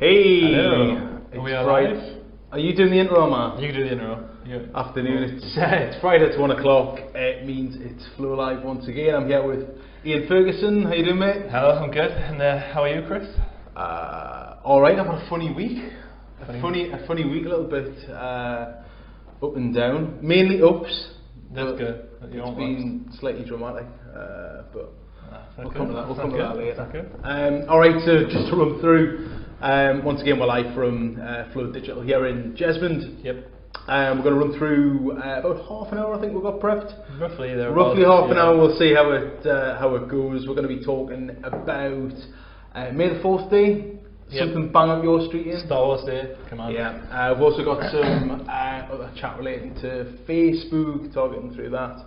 Hey! Hello. It's We are Friday. live. Are you doing the intro, man? You can do the intro. Yeah. Afternoon. It's Friday. It's 1 o'clock. It means it's Flow Live once again. I'm here with Ian Ferguson. How you doing, mate? Hello, I'm good. And how are you, Chris? All right. I've had a funny week. A funny week. A little bit up and down. Mainly ups. That's good. It's been slightly dramatic, but we'll come to that. We'll come to that later. All right. So just to run through. Once again, we're live from Flow Digital here in Jesmond. Yep. We're going to run through about half an hour. I think we've got prepped. Roughly half an hour. We'll see how it goes. We're going to be talking about May the 4th Day. Yep. Something bang up your street, Ian. Star Wars Day. Come on. Yeah. We've also got some other chat relating to Facebook, targeting through that.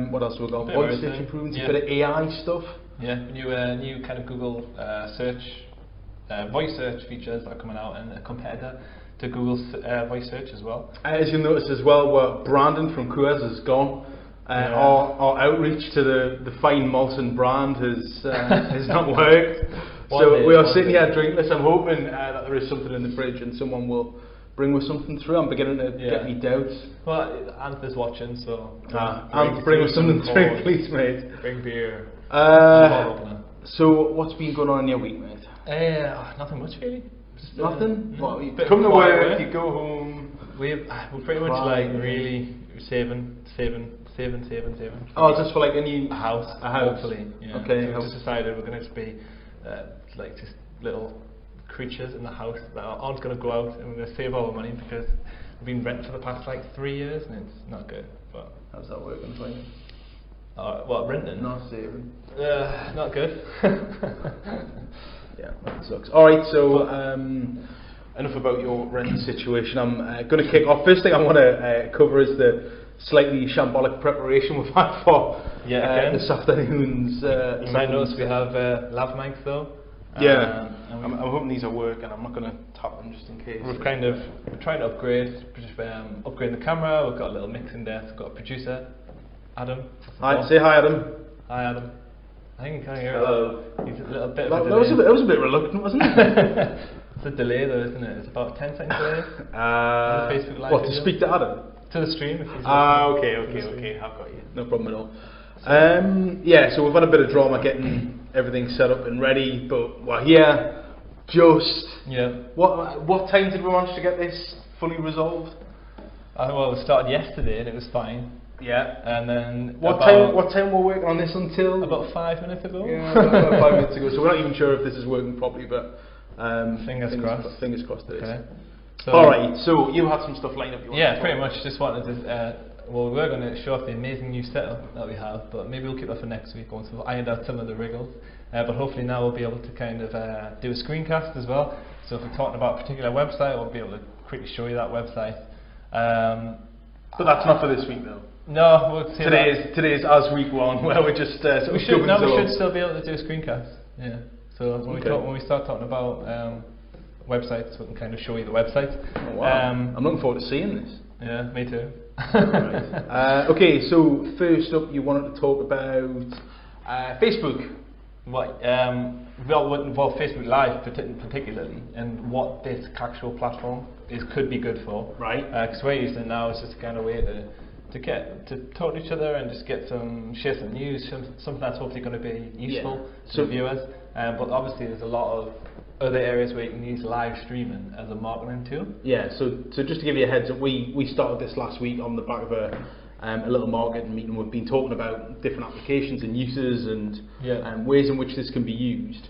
What else have we got? Voice search improvements, a bit of AI stuff. Yeah. New kind of Google search. Voice search features that are coming out, and a competitor to Google's voice search as well. As you'll notice as well, Brandon from Coors has gone. Our outreach to the fine Molson brand has not worked. So we are sitting here drinkless. I'm hoping that there is something in the fridge and someone will bring us something through. I'm beginning to get me doubts. Well, Anthony's watching, so bring us something to drink, please, mate. Bring beer. So what's been going on in your week, mate? Nothing much really. Just, nothing? Well, you come to work, you go home. We're pretty much like really saving. Oh, just for like a house. Hopefully. Yeah. Okay. So we've just decided we're going to be like just little creatures in the house that aren't going to go out, and we're going to save all the money because we've been renting for the past like 3 years and it's not good. But how's that working for you? What, renting? Not saving. Not good. Yeah, that sucks. Alright, so enough about your rent situation. I'm going to kick off. First thing I want to cover is the slightly shambolic preparation we've had for this afternoon's you might notice we have lav mics though. I'm hoping these are working. I'm not going to tap them just in case. We're trying to upgrade the camera. We've got a little mixing desk. We've got a producer, Adam. Hi, say hi, Adam. Hi, Adam. I think you can't hear Hello. He's a little bit of a delay. That was a bit reluctant, wasn't it? It's a delay though, isn't it? It's about 10 seconds delay. On the Facebook Live what, to speak to Adam? To the stream. Okay. I've got you. No problem at all. So we've had a bit of drama getting everything set up and ready, but we're here. What time did we manage to get this fully resolved? Well, it started yesterday and it was fine. Yeah. And then what time we're working on this until? About 5 minutes ago. Yeah, about 5 minutes ago. So we're not even sure if this is working properly, but fingers crossed. Fingers crossed it is. Okay. So alright, so you had some stuff lined up. Pretty much. Just wanted to. We're going to show off the amazing new setup that we have, but maybe we'll keep that for next week once we've ironed out some of the wriggles. But hopefully now we'll be able to kind of do a screencast as well. So if we're talking about a particular website, we'll be able to quickly show you that website. But that's not for this week though. No, we'll see. Today is as week one, where we're just we should still be able to do a screencast. Yeah. So when we start talking about websites, we can kind of show you the website. Oh, wow. I'm looking forward to seeing this. Yeah, me too. Right. Okay, so first up, you wanted to talk about Facebook. What involve Facebook Live particularly, and what this actual platform could be good for. Right. Because we're using it now as just a kind of way to get to talk to each other and just share some news, something that's hopefully going to be useful to the viewers. But obviously there's a lot of other areas where you can use live streaming as a marketing tool. Yeah, so just to give you a heads up, we started this last week on the back of a little marketing meeting. We've been talking about different applications and uses and ways in which this can be used.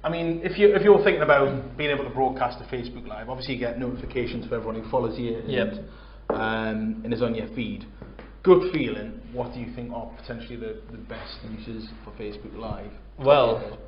If you're thinking about being able to broadcast to Facebook Live, obviously you get notifications for everyone who follows you and is on your feed. Good feeling, what do you think are potentially the best uses for Facebook Live? Well,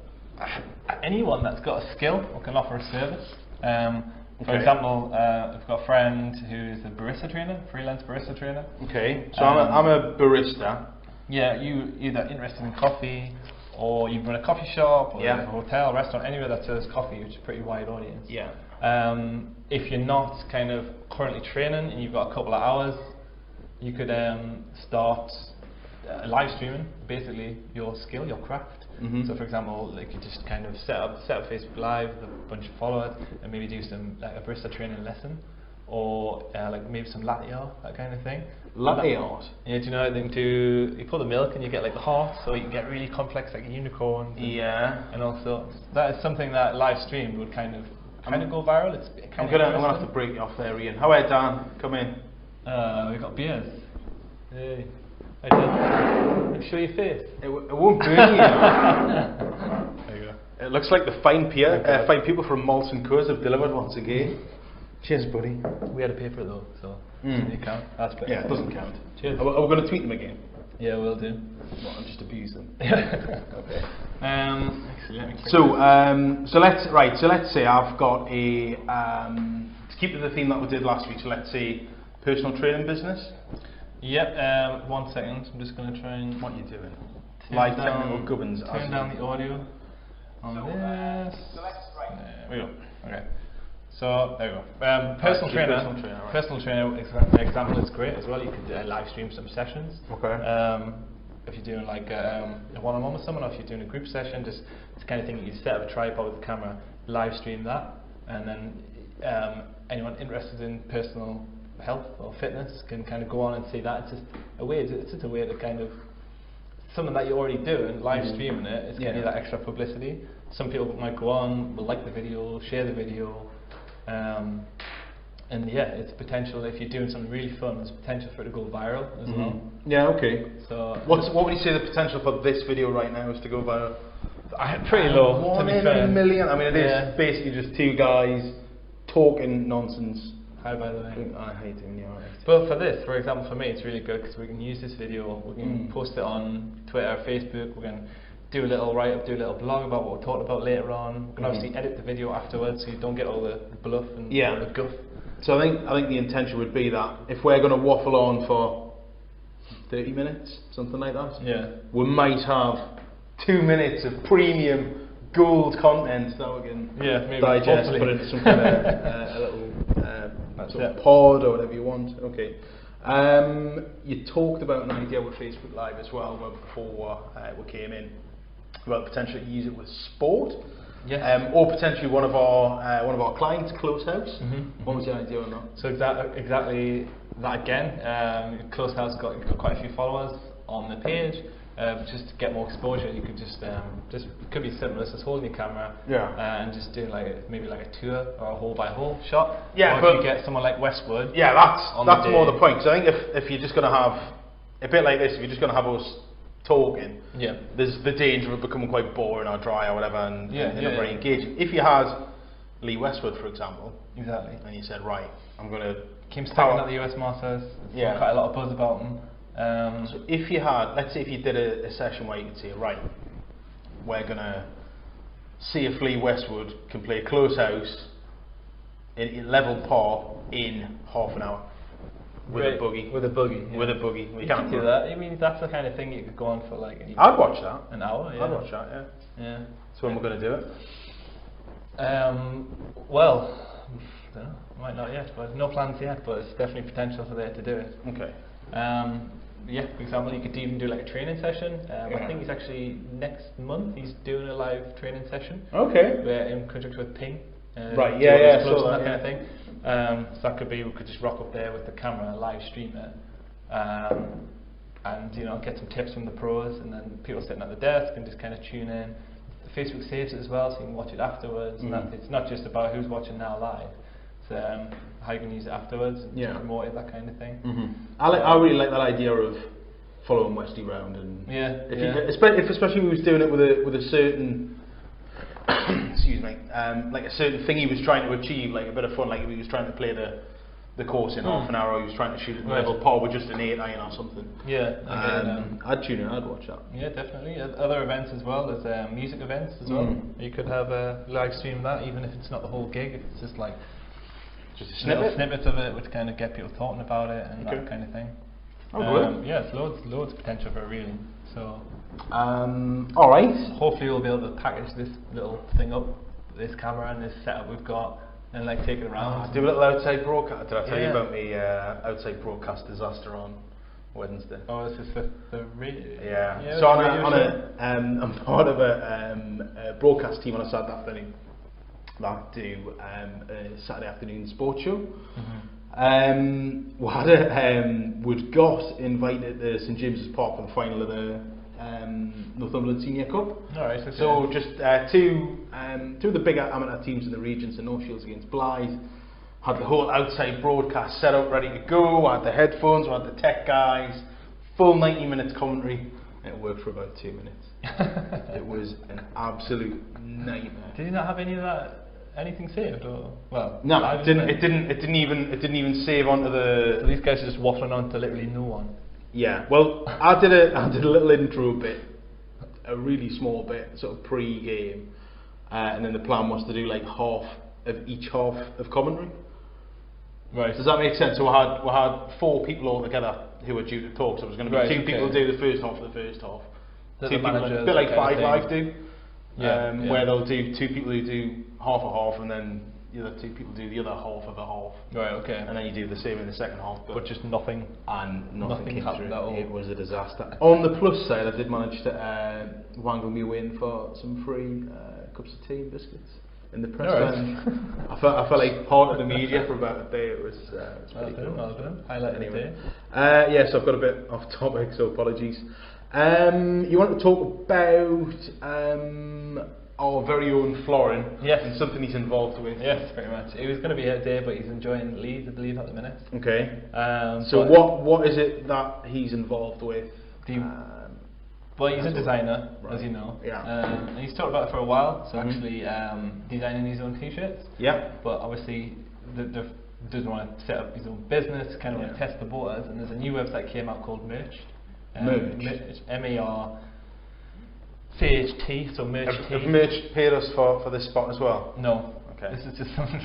anyone that's got a skill or can offer a service. For example, I've got a friend who's a barista trainer, freelance barista trainer. Okay, so I'm a barista. Yeah, you either interested in coffee, or you run a coffee shop, or a hotel, restaurant, anywhere that sells coffee, which is a pretty wide audience. Yeah. If you're not kind of currently training and you've got a couple of hours, you could start live streaming, basically your skill, your craft. So for example, like you just kind of set up Facebook Live with a bunch of followers and maybe do some like a barista training lesson, or like maybe some latte art, that kind of thing. Latte art? Yeah, do you know they do? You pour the milk and you get like the heart, so you can get really complex like unicorns. And also that is something that live streamed would kind of go viral. It's I'm gonna have to break you off there, Ian. How are Dan? Come in. We got beers. Hey. Show your face. It won't burn you. There you go. It looks like the fine people from Malts and Coors have delivered once again. Cheers, buddy. We had to pay for it though, so it count. That's better. Yeah, it doesn't count. Cheers. Are we going to tweet them again? Yeah, we'll do. Well, just abuse them. Okay. Actually, let me so let's say I've got a to keep with the theme that we did last week. So let's say personal training business. Yep. 1 second. I'm just going to try and. What are you doing? Live technical gubbins. Turn down the audio on this. There we go. Okay. So there we go. Personal trainer example is great as well. You could live stream some sessions. Okay. If you're doing like a one-on-one with someone, or if you're doing a group session, just it's the kind of thing that you set up a tripod with the camera, live stream that, and then anyone interested in personal health or fitness can kind of go on and see that. It's just a way to kind of something that you already do, and live streaming it is giving you that extra publicity. Some people might go on, will like the video, share the video. And yeah, it's potential. If you're doing something really fun, there's potential for it to go viral as well. Yeah, okay. So what would you say the potential for this video right now is to go viral? Pretty low. 1 in a million. I mean, it is basically just two guys talking nonsense. Hi, by the way. I hate doing the art. But for this, for example, for me, it's really good because we can use this video. We can post it on Twitter, Facebook. We can do a little write-up, do a little blog about what we're talking about later on. We can obviously edit the video afterwards, so you don't get all the bluff and the guff. So I think the intention would be that if we're going to waffle on for 30 minutes, something like that, we might have 2 minutes of premium gold content that we can digest, put into some kind of a little sort of pod or whatever you want. Okay. You talked about an idea with Facebook Live as well before we came in about potentially use it with sport. Yes. Or potentially one of our clients, Close House. What was the idea on that? So exactly that again. Close House got quite a few followers on the page. Just to get more exposure, you could just it could be simple as just holding your camera and just doing like maybe like a tour or a hole by hole shot. Yeah, or but if you get someone like Westwood. Yeah, that's more the point. Because I think if you're just going to have a bit like this, if you're just going to have us talking, there's the danger of becoming quite boring or dry or whatever, and not very engaging. If you had Lee Westwood, for example, and you said, right, I'm going to came second at the US Masters. Quite a lot of buzz about him. So if you had, let's say if you did a session where you could say, right, we're going to see if Lee Westwood can play Close House in level par in half an hour with a buggy. With a buggy. With a buggy. You can't do that. I mean, that's the kind of thing you could go on for like I'd watch that. An hour, I'd watch that, yeah. So when we're going to do it? Well, I don't know, might not yet, but no plans yet, but it's definitely potential for there to do it. Okay. For example, you could even do like a training session. I think he's actually next month he's doing a live training session. Okay. Where in conjunction with Ping. So that kind of thing. So that could be we could just rock up there with the camera, live stream it, and get some tips from the pros, and then people sitting at the desk and just kind of tune in. Facebook saves it as well, so you can watch it afterwards. And it's not just about who's watching now live. It's how you can use it afterwards, and promote it, that kind of thing. I really like that idea of following Westy round, and especially if he was doing it with a certain excuse me, like a certain thing he was trying to achieve, like a bit of fun, like if he was trying to play the course in half an hour, or he was trying to shoot at level par with just an 8 iron or something. I'd tune in, I'd watch that. Yeah, definitely. Other events as well, there's music events as well. You could have a live stream that, even if it's not the whole gig, if it's just like just a snippet? Snippets of it, which kind of get people talking about it and that kind of thing. It's loads of potential for it, really. So, all right. Hopefully we'll be able to package this little thing up, this camera and this setup we've got, and like take it around. Do a little outside broadcast. Did I tell you about me outside broadcast disaster on Wednesday. Oh, is this the radio? Yeah. So I'm part of a broadcast team on a Saturday afternoon that do a Saturday afternoon sports show. We'd got invited to St James's Park for the final of the Northumberland Senior Cup. Alright, okay. So just two of the bigger amateur teams in the region, so North Shields against Blythe, had the whole outside broadcast set up ready to go, had the headphones, had the tech guys, full 90 minutes commentary. It worked for about 2 minutes. It was an absolute nightmare. Did you not have any of that? Anything saved, or well? No, it didn't even save onto the. So these guys are just waffling on to literally no one. Yeah, well, I did a little intro bit, a really small bit, sort of pre-game, and then the plan was to do like half of each half of commentary. Right. Does that make sense? So we had 4 people all together who were due to talk. So it was going to be 2 people do the first half of the first half. The 2 people, a bit like 5 Live do. Where they'll do 2 people who do half a half, and then the other 2 people do the other half of a half. Right, okay. And then you do the same in the second half. But just nothing. And nothing came happened through. at all. It was a disaster. On the plus side, I did manage to wangle me in for some free cups of tea and biscuits in the press. Right. I felt like part of the media for about a day. It was pretty cool. Well done. Highlight anyway. Yes, I've got a bit off topic, so apologies. You want to talk about our very own Florin, yes, and something he's involved with. Yes, very much. He was going to be here today, but he's enjoying Leeds, I believe, at the minute. Okay. So what is it that he's involved with? Well, he's a designer, right, as you know. Yeah. And he's talked about it for a while. So actually, designing his own T-shirts. Yeah. But obviously, doesn't want to set up his own business. Kind of want to test the waters. And there's a new website came out called Merched. Merched. M-A-R-C-H-T, so Merched. Have Merched paid us for this spot as well? No. Okay. This is just something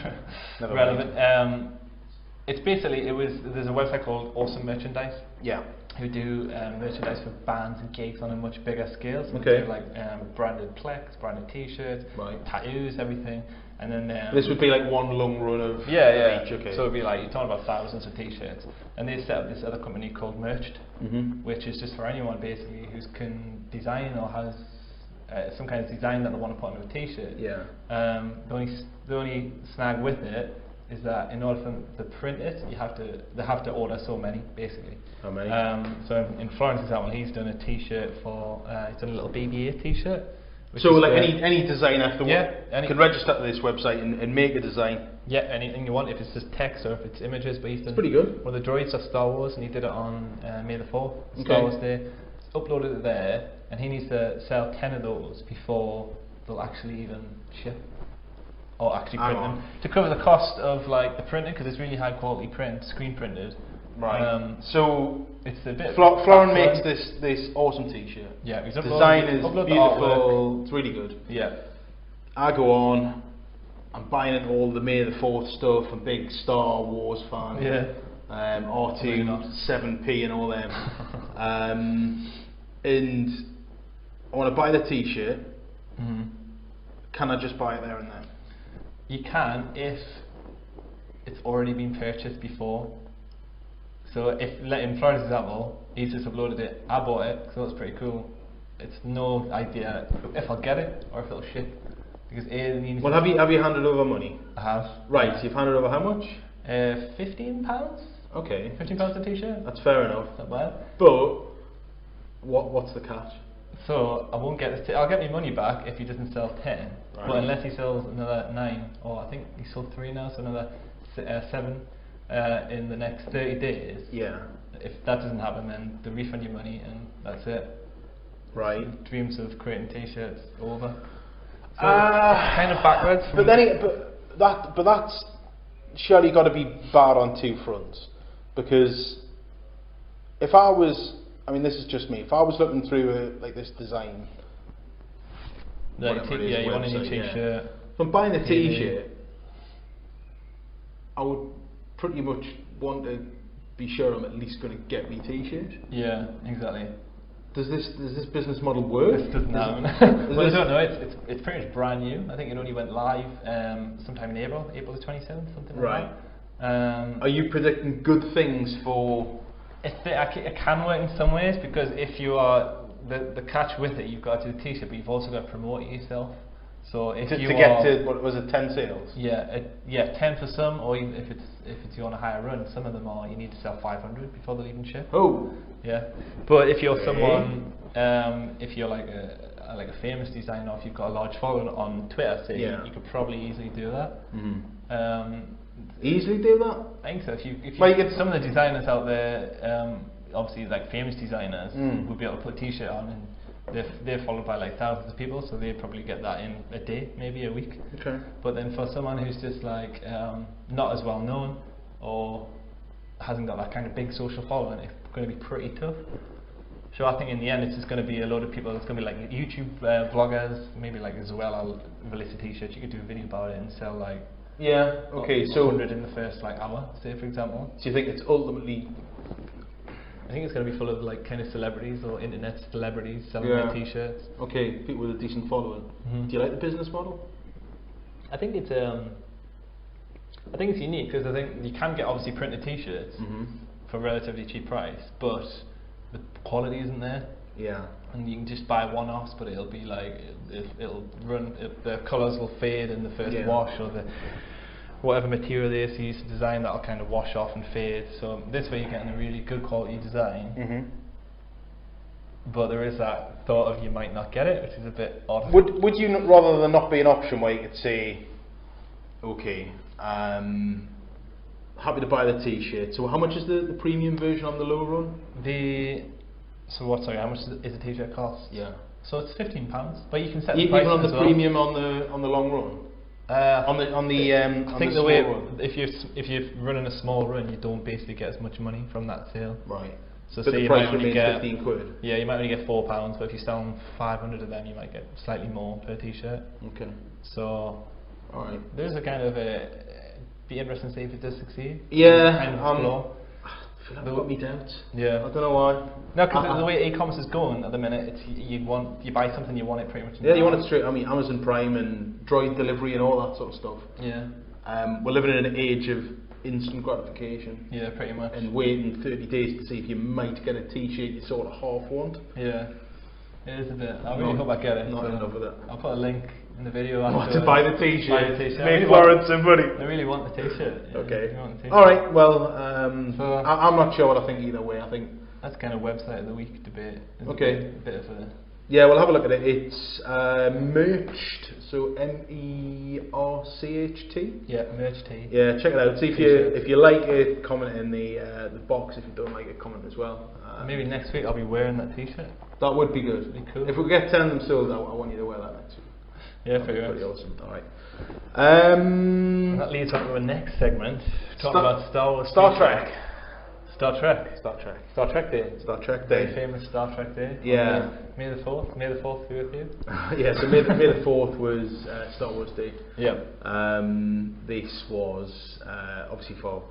relevant. It's basically, there's a website called Awesome Merchandise. Yeah. Who do merchandise for bands and gigs on a much bigger scale. So okay. They do like branded plex, branded T-shirts, tattoos, everything. And then this would be like one long run of each. Okay. So it'd be like, you're talking about thousands of T-shirts. And they set up this other company called Merched, which is just for anyone basically who can design or has some kind of design that they want to put on a T-shirt. Yeah. The only snag with it is that in order for them to print it, they have to order so many, basically. How many? So in Florence, example, he's done a T-shirt for he's done a little BB-8 T-shirt. So like any designer can register to this website and make a design. Yeah, anything you want, if it's just text or if it's images. But he's done pretty good. One of the droids of Star Wars, and he did it on May the 4th, Star Wars Day. He's uploaded it there, and he needs to sell 10 of those before they'll actually even ship. Or actually print them to cover the cost of like the printing, because it's really high quality print, screen printed. Right. So it's a bit. Florin makes this awesome T-shirt. Yeah, he's design is beautiful. It's really good. Yeah. I go on. I'm buying into all the May the 4th stuff. I'm a big Star Wars fan. Yeah. R2, 7P, and all them. And I want to buy the T-shirt. Can I just buy it there and then? You can if it's already been purchased before. So if, in Florin's example, he's just uploaded it, I bought it, so it's pretty cool. It's no idea if I'll get it or if it'll ship. Because well, have you handed over money? I have. Right, so you've handed over how much? £15. Okay. £15 a T-shirt. That's fair enough. Not bad. But what's the catch? So I won't get this. I'll get my money back if he doesn't sell 10. Right. But unless he sells another 9, or I think he sold 3 now, so another 7 in the next 30 days. Yeah. If that doesn't happen, then they refund your money and that's it. Right. Dreams of creating T-shirts over. So kind of backwards. But that's surely got to be bad on 2 fronts, because if I was, I mean, this is just me. If I was looking through like this design, you want a new T-shirt. If I'm buying a T-shirt, I would pretty much want to be sure I'm at least going to get me T-shirt. Yeah, exactly. Does this business model work? This doesn't happen. Well, I don't know. It's pretty much brand new. I think it only went live sometime in April the 27th, something like that. Are you predicting good things for It can work in some ways, because if you are the catch with it, you've got to do the t-shirt, but you've also got to promote it yourself. So if to you get to, what was it, 10 sales? Yeah, 10 for some, or even if it's you on a higher run, some of them are you need to sell 500 before they'll even ship. Oh. Yeah, but if you're someone, if you're like a famous designer, if you've got a large following on Twitter, say, you could probably easily do that. Easily do that? I think so. If you some of the designers out there, obviously like famous designers, would be able to put a t-shirt on, and they're followed by like thousands of people, so they'd probably get that in a day, maybe a week. Okay. But then for someone who's just like not as well known, or hasn't got that kind of big social following, it's going to be pretty tough. So I think in the end it's just going to be a load of people. It's going to be like YouTube vloggers, maybe like as well. I'll release a t-shirt. You could do a video about it and sell like. Yeah. Okay. So 100 in the first like hour, say for example. Do you think it's ultimately? I think it's going to be full of like kind of celebrities or internet celebrities selling their t-shirts. Okay, people with a decent following. Do you like the business model? I think it's unique, because I think you can get obviously printed t-shirts for a relatively cheap price, but the quality isn't there. Yeah. And you can just buy one-offs, but it'll be like it'll run. The colours will fade in the first wash, or the whatever material they use to design, that'll kind of wash off and fade. So this way you're getting a really good quality design. But there is that thought of you might not get it, which is a bit odd. Would you rather than not be an option where you could say, okay, happy to buy the t-shirt. So how much is the premium version on the low run? How much is the t-shirt cost? Yeah. So it's £15, but you can set the price even on the as well. premium on the long run. I think the way if you're running a small run, you don't basically get as much money from that sale. Right. So but say the you price might only remains get 15 quid. Yeah, you might only get £4, but if you're selling 500 of them, you might get slightly more per t-shirt. Okay. So, alright. There's a kind of be interesting to see if it does succeed. Yeah. Kind of flaw. I feel like I've got me doubts. Yeah. I don't know why. No, because the way e-commerce is going at the minute, it's you buy something, you want it pretty much. Yeah, you want it straight. I mean, Amazon Prime and Droid delivery and all that sort of stuff. Yeah. We're living in an age of instant gratification. Yeah, pretty much. And waiting 30 days to see if you might get a t-shirt you sort of half want. Yeah. It is a bit. I really hope I get it. Not enough with it. I'll put a link in the video. To buy the t-shirt. Buy the t-shirt. Make Florence somebody. I really want the t-shirt. Yeah, okay. T-shirt. All right. Well, I'm not sure what I think either way. I think that's kind of website of the week debate. Okay. A bit of a. Yeah, we'll have a look at it. It's merched, so MERCHT. Yeah, merched. Yeah, check it out. See if you like it, comment in the box. If you don't like it, comment as well. Maybe next week I'll be wearing that t-shirt. That would be good. That'd be cool. If we get 10 of them sold, I want you to wear that next week. Yeah, pretty awesome. All right. That leads on to the next segment. Talking about Star Wars. Star Trek. Star Trek. Star Trek. Star Trek Day. Star Trek Day. Very famous Star Trek Day. Yeah. May the 4th. May the 4th be with you. Yeah. So May the 4th was Star Wars Day. Yeah. This was obviously for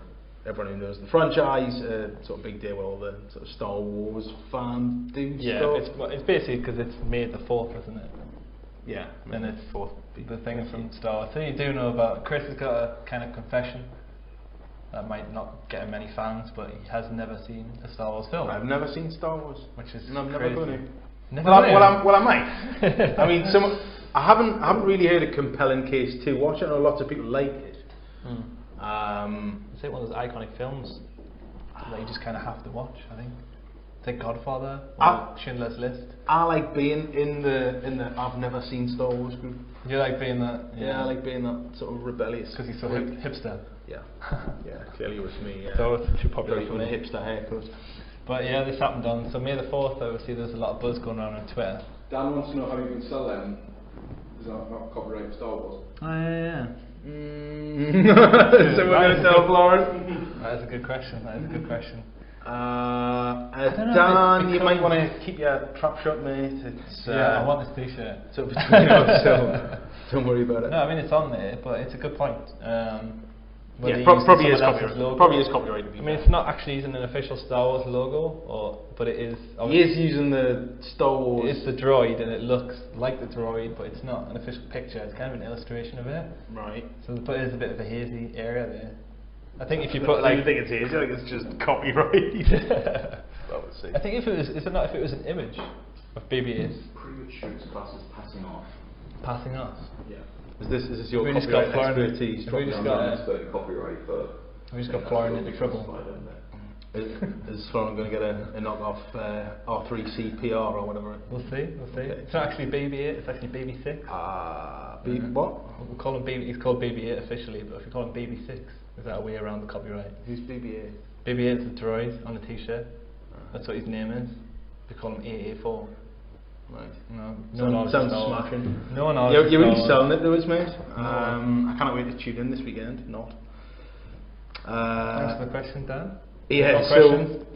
everyone who knows the franchise, sort of big day where all the sort of Star Wars fans do stuff. Yeah, it's basically because it's May the 4th, isn't it? Yeah. And it's the thing from Star Wars. So you do know about Chris has got a kind of confession that might not get him many fans, but he has never seen a Star Wars film. I've never seen Star Wars, which is and I'm crazy. never going to. Well, I might. I mean, I haven't really heard a compelling case to watch it. I know lots of people like it. It's like one of those iconic films that you just kind of have to watch. I think. It's like Godfather or Schindler's List. I like being in the I've never seen Star Wars group. You like being that? Yeah, I like being that sort of rebellious. Because he's so hipster. Yeah. Yeah, clearly it was me. So it's too popular for the hipster haircut. But yeah, this happened on. So May the 4th, obviously, there's a lot of buzz going on Twitter. Dan wants to know how you can sell them. Is that not copyright Star Wars? Oh yeah. So we're going to sell Florence? That's a good question. Dan, you might want to keep your trap shut, mate. It's, I want this t-shirt. So between us, so don't worry about it. No, I mean it's on there, but it's a good point. Yeah, probably is copyrighted. Probably is copyrighted. I mean, it's not actually using an official Star Wars logo, but it is. He is using the Star Wars. It's the droid, and it looks like the droid, but it's not an official picture. It's kind of an illustration of it. Right. So, but there's a bit of a hazy area there. I think if you put like, I think it's easy. I think it's just copyright. I think if it was, is it not? If it was an image of BB-8, Pretty much sure it's classed as passing off. passing off. Yeah. Is this your We just copyright got Florida- expertise? we just got copyright, but we just got Florian into trouble. Is Florian going to get a knockoff R3CPR or whatever? We'll see. Okay. It's not actually BB-8. It's actually BB-6. What? We'll call him BB. He's called BB-8 officially, but if we call him BB-6, is that a way around the copyright? Who's BB-8? BB-8 is a droid on the T-shirt. That's what his name is. We call him AA4. Right. No, sounds smashing. No one else. You're really selling it to us, mate. I can't wait to tune in this weekend. Not. Thanks for the question, Dan. Yeah.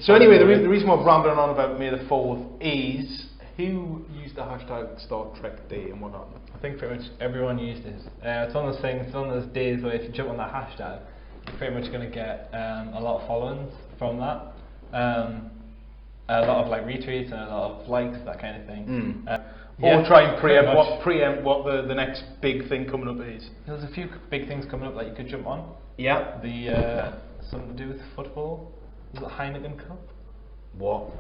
So anyway, the reason we're rambling on about May the 4th is who used the hashtag Star Trek Day and whatnot. I think pretty much everyone used it. It's one of those things. It's one of those days where if you jump on that hashtag, you're pretty much going to get a lot of followings from that. A lot of like retweets and a lot of likes, that kind of thing. Or try and preempt what the next big thing coming up is. There's a few big things coming up that you could jump on. Yeah. The something to do with football. Is it Heineken Cup? What?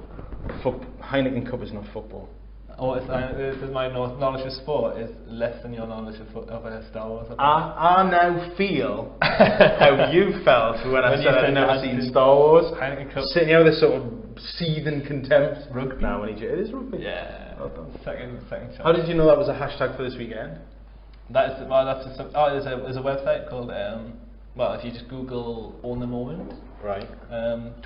Heineken Cup is not football. Oh, it's my knowledge of sport is less than your knowledge of Star Wars. I now feel how you felt when I said I'd never seen Star Wars. Heineken Cup. Sitting here with this sort of seething contempt. Rugby. No, it is rugby. Yeah. Well done. Second chance. How did you know that was a hashtag for this weekend? That's just there's a website called well, if you just Google On the Moment. Right.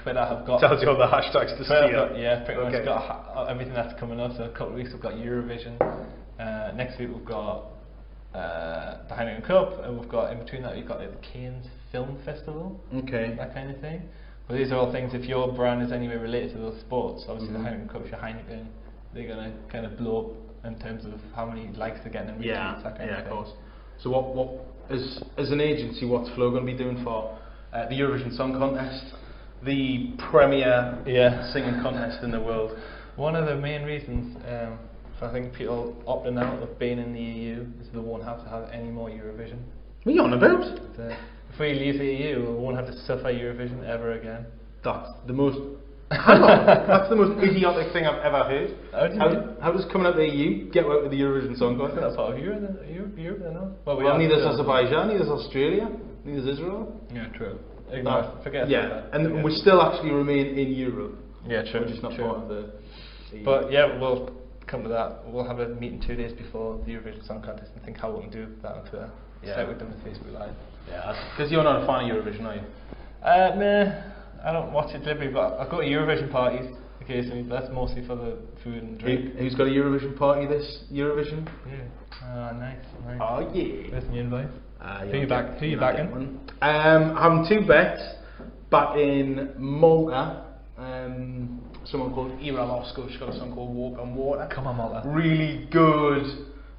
Twitter have got tells you all the hashtags to steal. Yeah, pretty much got everything that's coming up. So a couple of weeks we've got Eurovision. Next week we've got the Heineken Cup, and we've got in between that we've got like, the Cannes Film Festival. Okay. That kind of thing. But these are all things. If your brand is anyway related to those sports, obviously the Heineken Cup, if you're Heineken, they're gonna kind of blow up in terms of how many likes they're getting and retweets. That kind of thing. course. So what as an agency, what's Flo going to be doing for the Eurovision Song Contest, the premier singing contest in the world? One of the main reasons for I think people opting out of being in the EU is they won't have to have any more Eurovision. What are you on about? If we leave the EU, we won't have to suffer Eurovision ever again. That's the most that's the most idiotic thing I've ever heard. How does coming out of the EU get out with the Eurovision Song Contest? That's part of Europe, I know. Well, neither is Azerbaijan, neither is Australia, neither is Israel. Yeah, true. Forget that. And we still actually remain in Europe. Yeah, true. Which is not part of the EU. But yeah, we'll come to that. We'll have a meeting 2 days before the Eurovision Song Contest and think how we can do that on Twitter. Start with them on Facebook Live. Yeah, because you're not a fan of Eurovision, are you? Nah, I don't watch it deliberately, but I go to Eurovision parties occasionally. But that's mostly for the food and drink. Who's got a Eurovision party this Eurovision? Yeah. Nice. Oh yeah. Where's the invite? Who you backing? I'm having 2 bets. Back in Malta, someone called Ira Losco. She's got a song called Walk on Water. Come on, Malta. Really good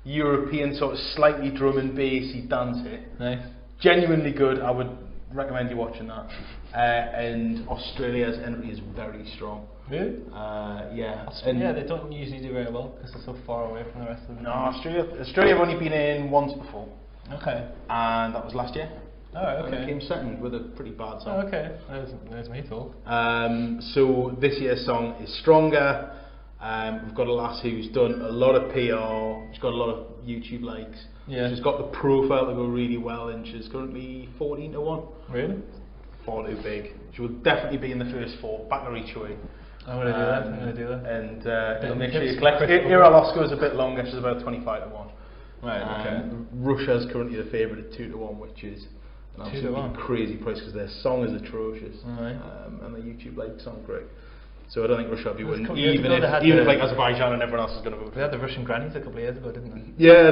European sort of slightly drum and bassy dance hit. Nice. Genuinely good. I would recommend you watching that. And Australia's entry is very strong. Really? Yeah. Yeah, they don't usually do very well because they're so far away from the rest of the No, Australia have only been in once before. Okay. And that was last year. Oh, okay. And it came second with a pretty bad song. Oh, okay. There's me talk. So this year's song is stronger. We've got a lass who's done a lot of PR. She's got a lot of YouTube likes. Yeah. She's got the profile to go really well, and she's currently 14-1. Really? Far too big. She will definitely be in the first 4. Back to reach away. I'm gonna do that. And it'll make sure you collect. Ira Losco is a bit longer. She's about 25-1. Right. Okay. Russia's currently the favourite at 2-1, which is an absolutely crazy price because their song is atrocious. Right. And the YouTube likes aren't great. So I don't think Russia will be winning, cool. even if like Azerbaijan and everyone else is going to vote. They had the Russian grannies a couple of years ago, didn't they? Yeah,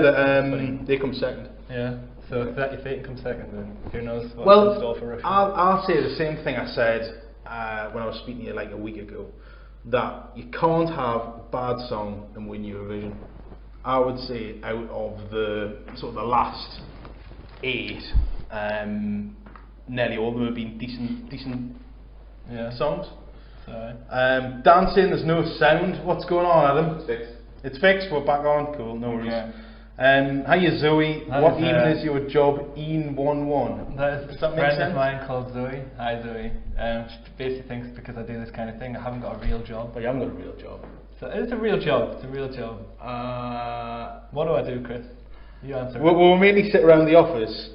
they come second. Yeah. So if they come second, then who knows what's in store for Russia? I'll say the same thing I said when I was speaking to you like a week ago, that you can't have a bad song and win Eurovision. I would say out of the sort of the last 8, nearly all of them have been decent songs. Dancing, there's no sound. What's going on, Adam? It's fixed. It's fixed. We're back on. Cool. No worries. Hiya Zoe, Hi, what even is your job? Ian11. That is Does a that make friend sense? of mine called Zoe. Hi Zoe. She basically thinks because I do this kind of thing, I haven't got a real job. But you haven't got a real job. So it's a real job. It's a real job. What do I do, Chris? You answer. We'll mainly sit around the office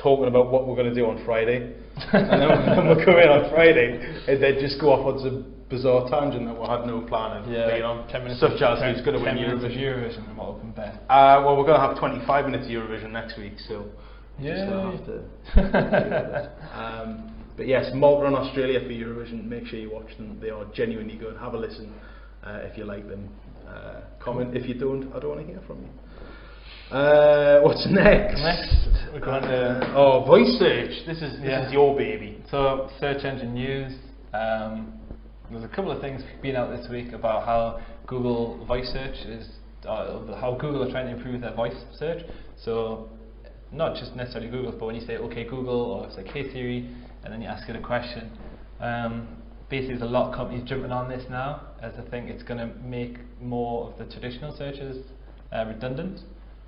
talking about what we're going to do on Friday, and then we'll come in on Friday and then just go off on some bizarre tangent that we had no plan of. Yeah, you know, 10 minutes. such as who's going to win 10 minutes of Eurovision. Eurovision and what open bet. Well, we're going to have 25 minutes of Eurovision next week, so Yeah. just going to have to. But yes, Malta and Australia for Eurovision. Make sure you watch them. They are genuinely good. Have a listen if you like them. Comment if you don't. I don't want to hear from you. What's next? Next, we're going to voice search. This is your baby. So search engine news. There's a couple of things been out this week about how Google voice search is, how Google are trying to improve their voice search. So not just necessarily Google, but when you say OK Google, or it's like Hey Siri, and then you ask it a question. Basically, there's a lot of companies jumping on this now, as I think it's going to make more of the traditional searches redundant.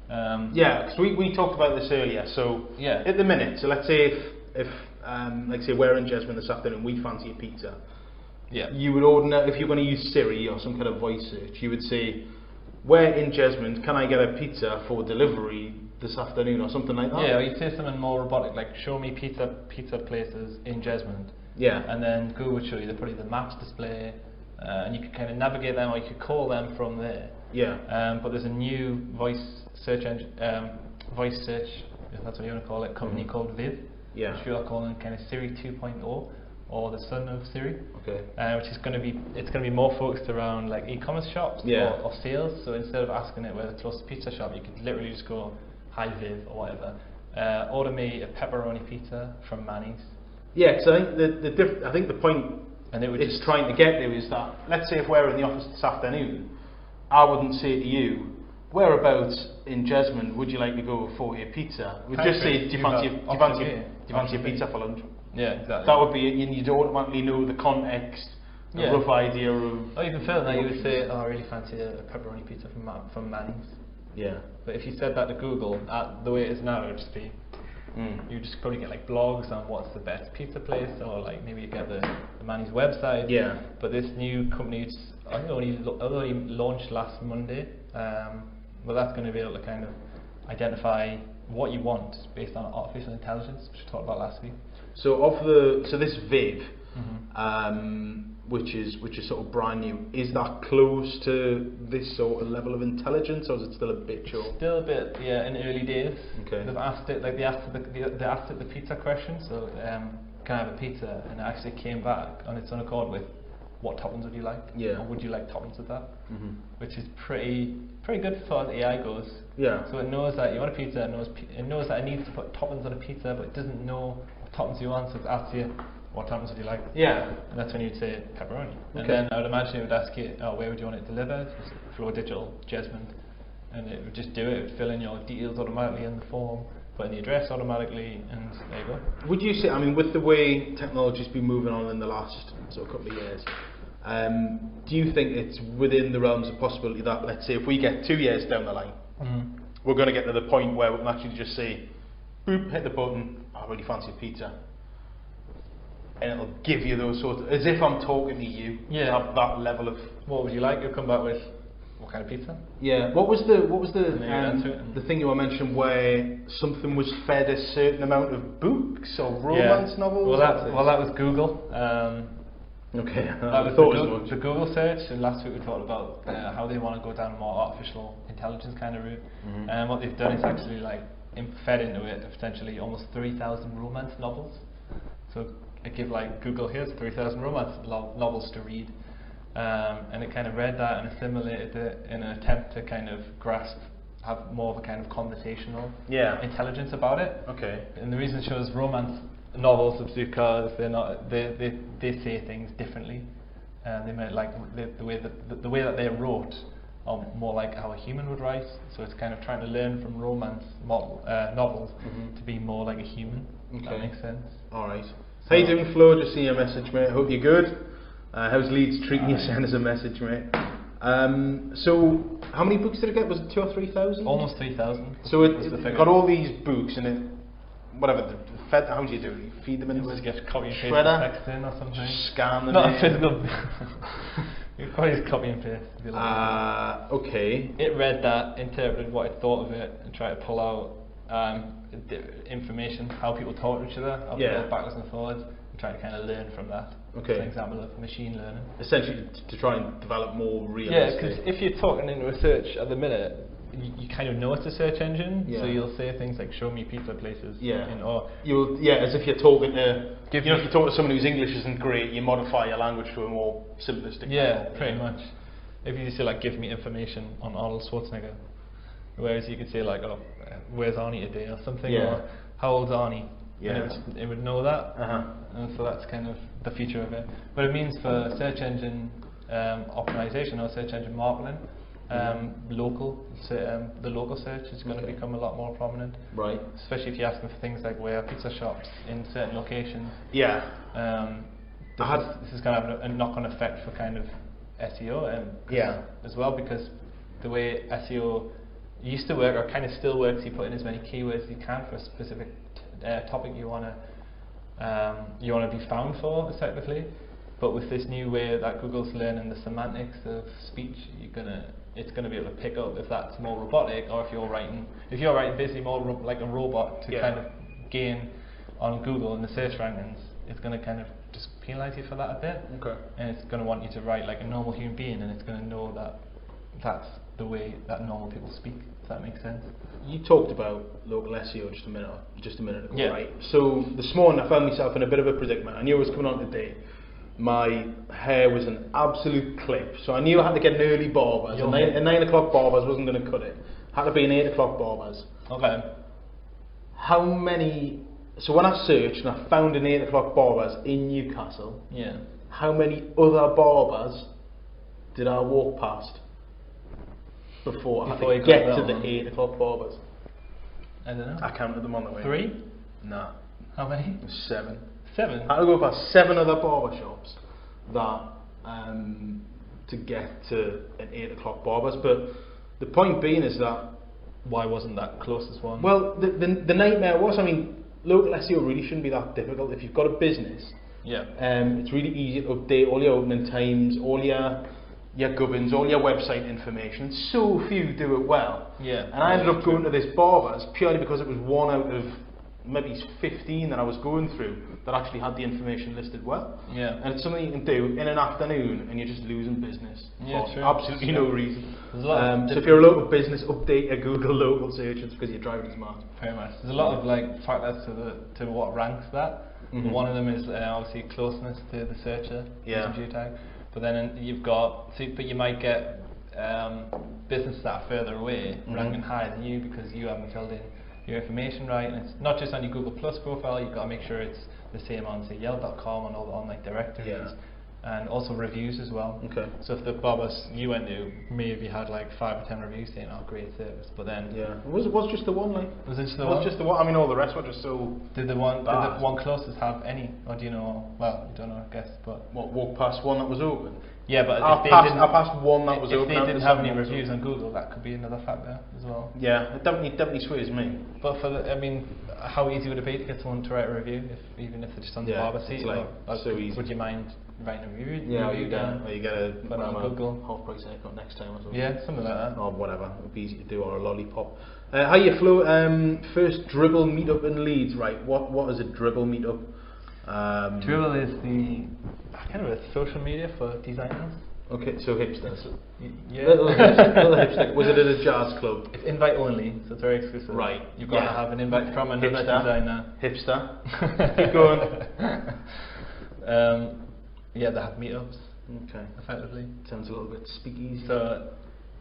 Yeah, because we talked about this earlier. So yeah, at the minute, so let's say if like say we're in Jesmond this afternoon, we fancy a pizza. Yeah. You would if you're going to use Siri or some kind of voice search, you would say, "Where in Jesmond can I get a pizza for delivery this afternoon?" or something like that. Yeah, or you'd say something more robotic, like "Show me pizza places in Jesmond." Yeah. And then Google would show you probably the maps display, and you could kind of navigate them, or you could call them from there. Yeah. But there's a new voice search, if that's what you want to call it, company called Viv. Yeah. Which we are calling kind of Siri 2.0, or the son of Siri. Okay. Which is going to be more focused around like e-commerce shops or sales. So instead of asking it where the closest pizza shop, you could literally just go, "Hi Viv," or whatever. Order me a pepperoni pizza from Manny's. Yeah, because I think the point And it would it's trying to get to is that, let's say if we're in the office this afternoon, I wouldn't say to you, "Whereabouts in Jesmond would you like to go for a pizza?" We'd just say, "Do you fancy a pizza for lunch?" Yeah, exactly. That would be it. You'd automatically know the context, a rough idea of. Or even further than that, you would say, "Oh, I really fancy a pepperoni pizza from Manny's." Yeah. But if you said that to Google, the way it is now, it would just be, you just probably get like blogs on what's the best pizza place, or like maybe you get the Manny's website. Yeah. But this new company, I think only launched last Monday. Well, that's going to be able to kind of identify what you want based on artificial intelligence, which we talked about last week. So this Viv, which is sort of brand new, is that close to this sort of level of intelligence, or is it still a bit short? Still a bit, yeah, in early days. Okay. They've asked it, like they asked it the pizza question. So, can I have a pizza? And it actually came back on its own accord with, "What toppings would you like?" Yeah. Or "Would you like toppings with that?" Which is pretty good as far as AI goes. Yeah. So it knows that you want a pizza. It knows that it needs to put toppings on a pizza, but it doesn't know what toppings you want. So it asks you, "What toppings would you like?" Yeah. And that's when you'd say pepperoni. Okay. And then I would imagine it would ask you, "Oh, where would you want it delivered?" Just through a digital Jesmond, and it would just do it. It would fill in your details automatically in the form, put in the address automatically, and there you go. Would you say, I mean, with the way technology's been moving on in the last sort of couple of years, do you think it's within the realms of possibility that, let's say, if we get 2 years down the line, we're going to get to the point where we can actually just say, boop, hit the button, "I really fancy a pizza," and it'll give you those sorts of, as if I'm talking to you, have that level of. What would you like? You'll come back with, "What kind of pizza?" Yeah. What was the the thing you were mentioning where something was fed a certain amount of books or romance novels? Well, that was Google. Okay. That was the Google search, and last week we talked about how they want to go down a more artificial intelligence kind of route. And what they've done is actually like fed into it potentially almost 3,000 romance novels. So it give like Google, "Here's 3,000 romance novels to read," and it kind of read that and assimilated it in an attempt to kind of have more of a kind of conversational intelligence about it. Okay. And the reason it shows romance novels is because they say things differently. They might like the way that they're wrote are more like how a human would write. So it's kind of trying to learn from romance novels to be more like a human. If that makes sense. All right. How you doing, Flo? Just seeing your message, mate. Hope you're good. How's Leeds treating you? Send us a message, mate. So how many books did it get? Was it 2,000 or 3,000? Almost 3,000. So it got all these books and it, whatever, how do you do it? You feed them into Just get copy and paste the shredder, text in or something. just scan them Not in. a physical. You probably just copy and paste. If you like. Okay. It read that, interpreted what it thought of it, and tried to pull out information, how people talk to each other, how people go backwards and forwards, and try to kind of learn from that. Okay. It's an example of machine learning. Essentially to try and develop more realistic. Yeah, because if you're talking into a search at the minute, you kind of know it's a search engine, so you'll say things like "show me pizza places." Or as if you're talking to, if you talk to someone whose English isn't great, you modify your language to a more simplistic. Yeah, pretty much. If you say like, "give me information on Arnold Schwarzenegger," whereas you could say like, "Oh, where's Arnie today?" or something, or "How old's Arnie?" Yeah. And it would know that, and so that's kind of the future of it. But it means for search engine optimization or search engine marketing, the local search is going to become a lot more prominent. Right. Especially if you're asking for things like where pizza shops in certain locations. Yeah. This is going to have a knock-on effect for kind of SEO as well, because the way SEO used to work, or kind of still works, you put in as many keywords as you can for a specific topic you want to be found for, effectively. But with this new way that Google's learning the semantics of speech, it's gonna be able to pick up if that's more robotic, or if you're writing basically more like a robot to kind of gain on Google in the search rankings. It's gonna kind of just penalise you for that a bit, and it's gonna want you to write like a normal human being, and it's gonna know that that's the way that normal people speak. Does that make sense? You talked about local SEO just a minute ago, right? So this morning I found myself in a bit of a predicament. I knew I was coming on today. My hair was an absolute clip, so I knew I had to get an early barbers. A 9 o'clock barbers wasn't going to cut it. Had to be an 8 o'clock barbers. Okay. How many? So when I searched and I found an 8 o'clock barbers in Newcastle, how many other barbers did I walk past before I had to get to the 8 o'clock barbers? I don't know. I counted them on the way. 3? Nah. How many? 7. 7? I had to go past 7 other barber shops that to get to an 8 o'clock barbers. But the point being is that, why wasn't that closest one? well, the nightmare was, I mean, local SEO really shouldn't be that difficult. If you've got a business, it's really easy to update all your opening times, all your gubbins, all your website information. So few do it well. And I ended up going to this barbers purely because it was one out of maybe 15 that I was going through that actually had the information listed well. And it's something you can do in an afternoon and you're just losing business for absolutely no reason. So if you're a local business, update your Google local searches because you're driving smart. Very much. There's a lot of like factors to what ranks that. One of them is obviously closeness to the searcher using geotag. But then you've got, but you might get businesses that are further away ranking higher than you because you haven't filled in your information right, and it's not just on your Google Plus profile. You've got to make sure it's the same on say Yelp.com and all the online directories, and also reviews as well. So if the barbers you went to maybe had like 5 or 10 reviews saying, "Oh, great service," but then was just the one like? Was it just the one? one? Just the one. I mean, all the rest were just so. Did the one closest have any, or do you know? Well, you don't know, I guess, but walk past one that was open. Yeah, but I passed one that was open. If they didn't have any reviews on Google, that could be another factor as well. Yeah, it definitely sways me. But I mean, how easy would it be to get someone to write a review, even if they're just on the barber seat? Like so easy. Would you mind writing a review? Yeah, you get a Google half price haircut next time or something. Yeah, something like that. Or whatever, it'd be easy to do, or a lollipop. How you Flo? First Dribble meetup in Leeds, right? What is a Dribble meetup? Dribble is the kind of a social media for designers. Okay, so hipsters. Yeah. Little hipster. Was it at a jazz club? It's invite only, so it's very exclusive. Right. You've got to have an invite from another designer. Hipster. Keep going. They have meetups. Okay. Effectively. Sounds a little bit speakeasy. So,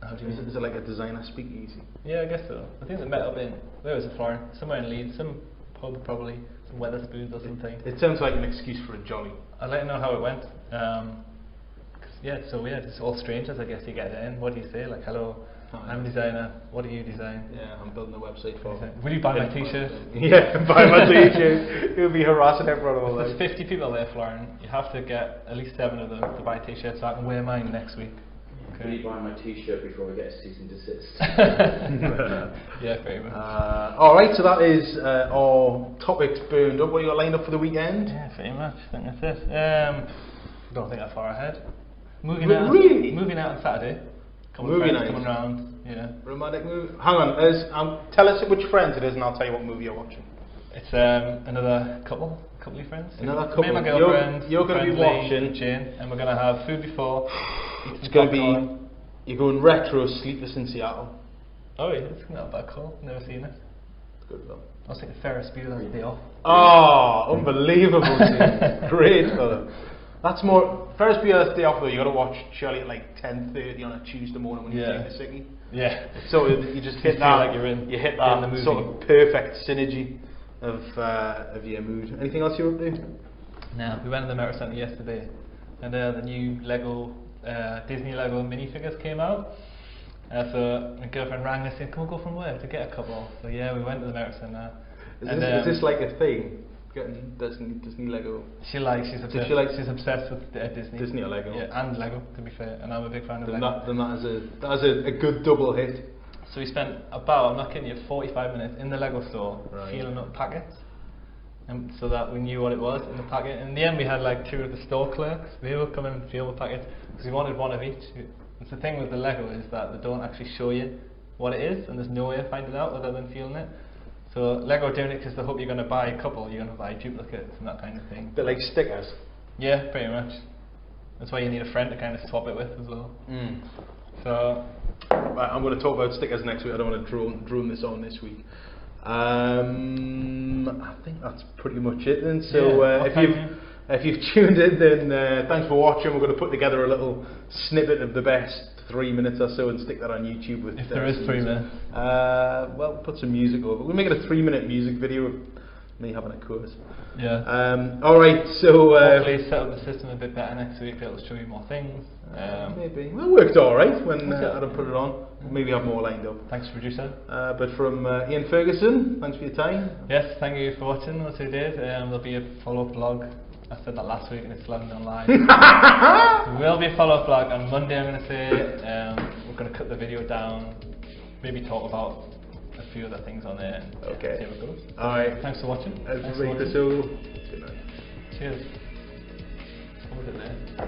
how do you is it like a designer speakeasy? Yeah, I guess so. I think they met up in, where was it, Florence? Somewhere in Leeds, some pub probably, some Weatherspoons or something. It sounds like an excuse for a jolly. I'd like to know how it went. It's so weird. It's all strangers, I guess. You get in. What do you say? Like, hello, I'm a designer. What do you design? Yeah, I'm building a website for. Will you buy my t-shirt? Yeah, buy my t-shirt. You'll be harassing everyone all day. There's 50 people there, Florin. You have to get at least 7 of them to buy t-shirts so I can wear mine next week. Okay. Will you buy my t-shirt before we get a cease and desist? Yeah, very much. Alright, so that is our topics burned up. What you got lined up for the weekend? Yeah, pretty much. I think that's it. Don't think that far ahead. Moving out on Saturday. Movie night. Coming round. Yeah. Romantic movie. Hang on, tell us which friends it is and I'll tell you what movie you're watching. It's another couple of friends. Another couple. Me and my girlfriend. You're going to be watching Jane, and we're going to have food before. It's going to be, you're going retro Sleepless in Seattle. Oh yeah, it's not a bad call. Never seen it. It's good film. I was thinking Ferris Bueller's Day Off. Oh, unbelievable scene. Great film. That's more, Ferris Bueller's Day Off though, you got to watch surely at like 10:30 on a Tuesday morning when you're in the city. Yeah. So you just hit that, like you hit that the movie. sort of perfect synergy of your mood. Anything else you're up to? No, we went to the Merit Centre yesterday, and the new Lego Disney Lego minifigures came out. So my girlfriend rang and said, "Can we go from work to get a couple?" So yeah, we went to the Merit Centre. Is this like a thing? Getting Disney Lego? She's obsessed with Disney. Disney or Lego? Yeah, and Lego to be fair, and I'm a big fan of Lego. Lego. Then that is a good double hit. So we spent about, I'm not kidding you, 45 minutes in the Lego store feeling up packets, and so that we knew what it was in the packet. In the end, we had like 2 of the store clerks. They would come in and feel the packets because we wanted one of each. It's the thing with the Lego is that they don't actually show you what it is, and there's no way of finding out other than feeling it. So Lego are doing it because they hope you're going to buy a couple, you're going to buy duplicates and that kind of thing. Bit like stickers. Yeah, pretty much. That's why you need a friend to kind of swap it with as well. So I'm going to talk about stickers next week. I don't want to drone this on this week. I think that's pretty much it then. So if you've tuned in, then thanks for watching. We're going to put together a little snippet of the best 3 minutes or so and stick that on YouTube. With if there is 3 minutes. Well, put some music over. We'll make it a 3-minute music video of me having a course. Yeah. Alright, so hopefully set up the system a bit better next week. It'll show you more things. Maybe. Well, it worked alright when Adam put it on. Maybe have more lined up. Thanks, producer. But from Ian Ferguson, thanks for your time. Yes, thank you for watching those 2 days. There'll be a follow-up vlog. I said that last week and it's landing online. There will be a follow-up vlog on Monday, I'm going to say. We're going to cut the video down, maybe talk about a few other things on there and see how it goes. Alright. Thanks for watching. Good night. Cheers. What was it there?